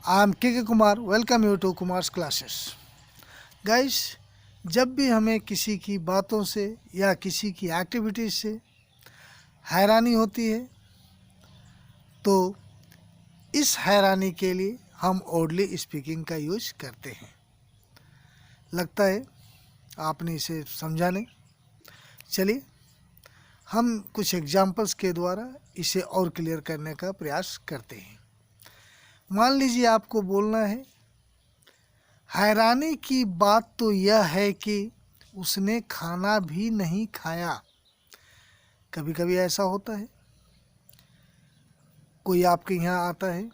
I am K Kumar, welcome you to Kumar's classes. Guys, जब भी हमें किसी की बातों से या किसी की एक्टिविटीज से हैरानी होती है तो इस हैरानी के लिए हम ओडली स्पीकिंग का यूज करते हैं। लगता है आपने इसे समझा नहीं। चलिए हम कुछ एग्जाम्पल्स के द्वारा इसे और क्लियर करने का प्रयास करते हैं। मान लीजिए आपको बोलना है, हैरानी की बात तो यह है कि उसने खाना भी नहीं खाया। कभी कभी ऐसा होता है, कोई आपके यहाँ आता है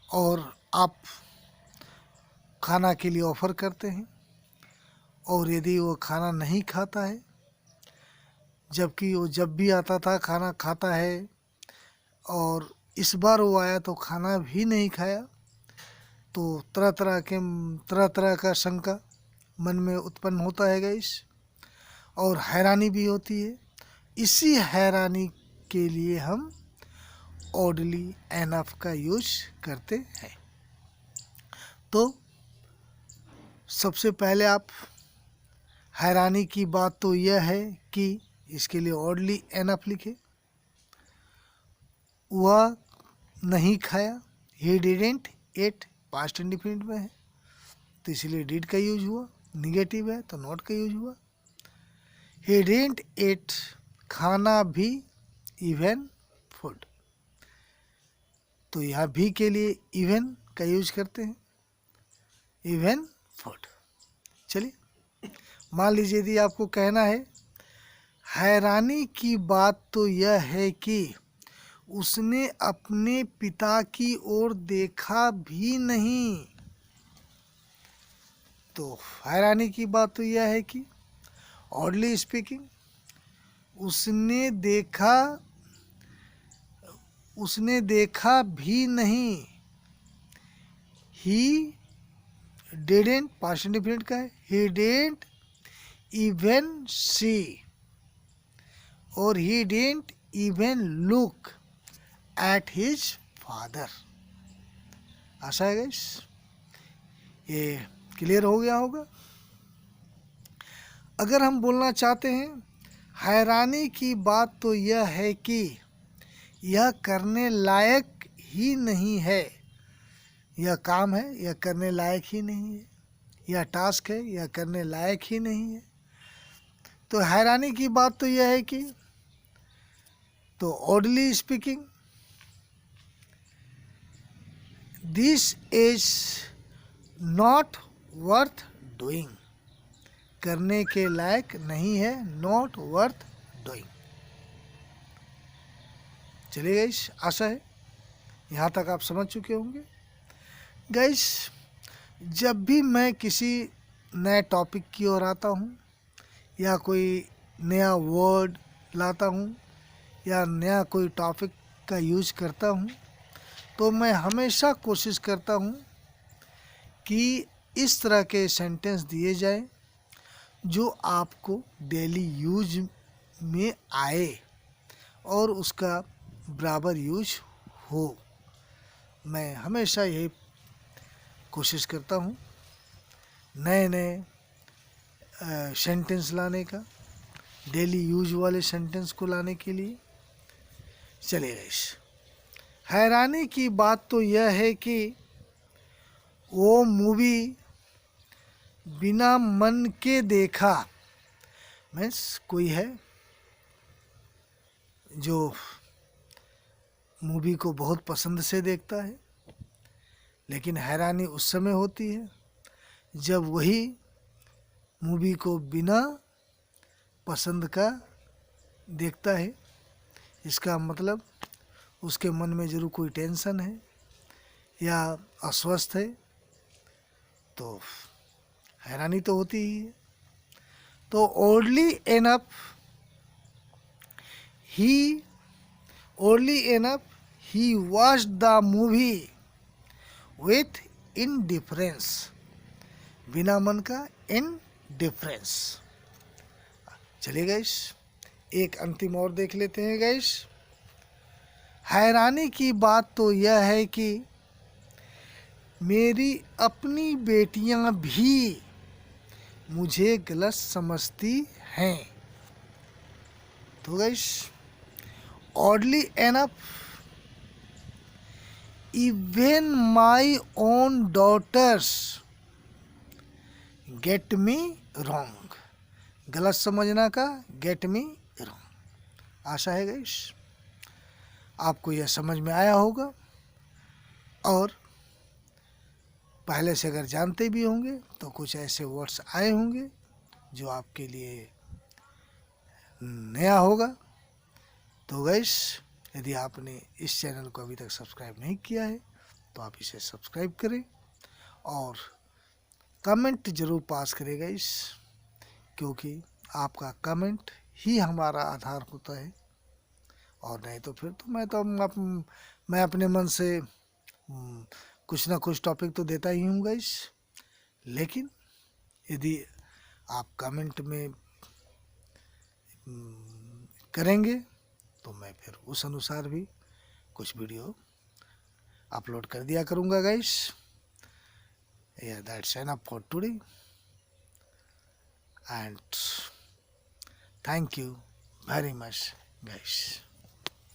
और आप खाना के लिए ऑफ़र करते हैं और यदि वो खाना नहीं खाता है, जबकि वो जब भी आता था खाना खाता है और इस बार वो आया तो खाना भी नहीं खाया, तो तरह तरह का शंका मन में उत्पन्न होता है गाइस, और हैरानी भी होती है। इसी हैरानी के लिए हम ऑडली एनफ का यूज करते हैं। तो सबसे पहले आप हैरानी की बात तो यह है कि इसके लिए ऑडली एनफ लिखे। वह नहीं खाया, he didn't ate, past indefinite में है तो इसलिए डिड का यूज हुआ। निगेटिव है तो नॉट का यूज हुआ। ही डिडेंट एट, खाना भी इवन फूड, तो यहाँ भी के लिए इवन का यूज करते हैं, इवन फूड। चलिए मान लीजिए यदि आपको कहना है, हैरानी की बात तो यह है कि उसने अपने पिता की ओर देखा भी नहीं। तो हैरानी की बात तो यह है कि ऑडली स्पीकिंग, उसने देखा भी नहीं। ही डिडेंट, पास्ट इंडिफिनिट का है, ही डिडेंट इवन सी और he didn't even look at his father. आशा है गाइस ये क्लियर हो गया होगा। अगर हम बोलना चाहते हैं, हैरानी की बात तो यह है कि यह करने लायक ही नहीं है। यह काम है, यह करने लायक ही नहीं है। यह टास्क है, यह करने लायक ही नहीं है। तो हैरानी की बात तो यह है कि, तो oddly speaking, this is not worth doing, करने के लायक नहीं है, नॉट वर्थ डूइंग। चलिए गाइस, आशा है यहाँ तक आप समझ चुके होंगे। गाइस, जब भी मैं किसी नए टॉपिक की ओर आता हूँ या कोई नया वर्ड लाता हूँ या नया कोई टॉपिक का यूज करता हूँ, तो मैं हमेशा कोशिश करता हूँ कि इस तरह के सेंटेंस दिए जाएं जो आपको डेली यूज में आए और उसका बराबर यूज हो। मैं हमेशा यही कोशिश करता हूँ नए नए सेंटेंस लाने का, डेली यूज वाले सेंटेंस को लाने के लिए। चलिए गाइस, हैरानी की बात तो यह है कि वो मूवी बिना मन के देखा। मीन्स कोई है जो मूवी को बहुत पसंद से देखता है, लेकिन हैरानी उस समय होती है जब वही मूवी को बिना पसंद का देखता है। इसका मतलब उसके मन में ज़रूर कोई टेंशन है या अस्वस्थ है, तो हैरानी तो होती ही है। तो oddly enough he watched the movie with indifference, बिना मन का इनडिफरेंस। चलिए गाइस, एक अंतिम और देख लेते हैं गाइस। हैरानी की बात तो यह है कि मेरी अपनी बेटियां भी मुझे गलत समझती हैं। तो guys, oddly enough, even my own daughters get me wrong. गलत समझना का गेट मी रॉन्ग। आशा है गाइस आपको यह समझ में आया होगा, और पहले से अगर जानते भी होंगे तो कुछ ऐसे वर्ड्स आए होंगे जो आपके लिए नया होगा। तो गाइस, यदि आपने इस चैनल को अभी तक सब्सक्राइब नहीं किया है तो आप इसे सब्सक्राइब करें और कमेंट ज़रूर पास करें गाइस, क्योंकि आपका कमेंट ही हमारा आधार होता है। और नहीं तो फिर तो मैं अपने मन से कुछ ना कुछ टॉपिक तो देता ही हूँ गाइस, लेकिन यदि आप कमेंट में करेंगे तो मैं फिर उस अनुसार भी कुछ वीडियो अपलोड कर दिया करूँगा guys. Yeah, that's enough for today, and thank you very much guys.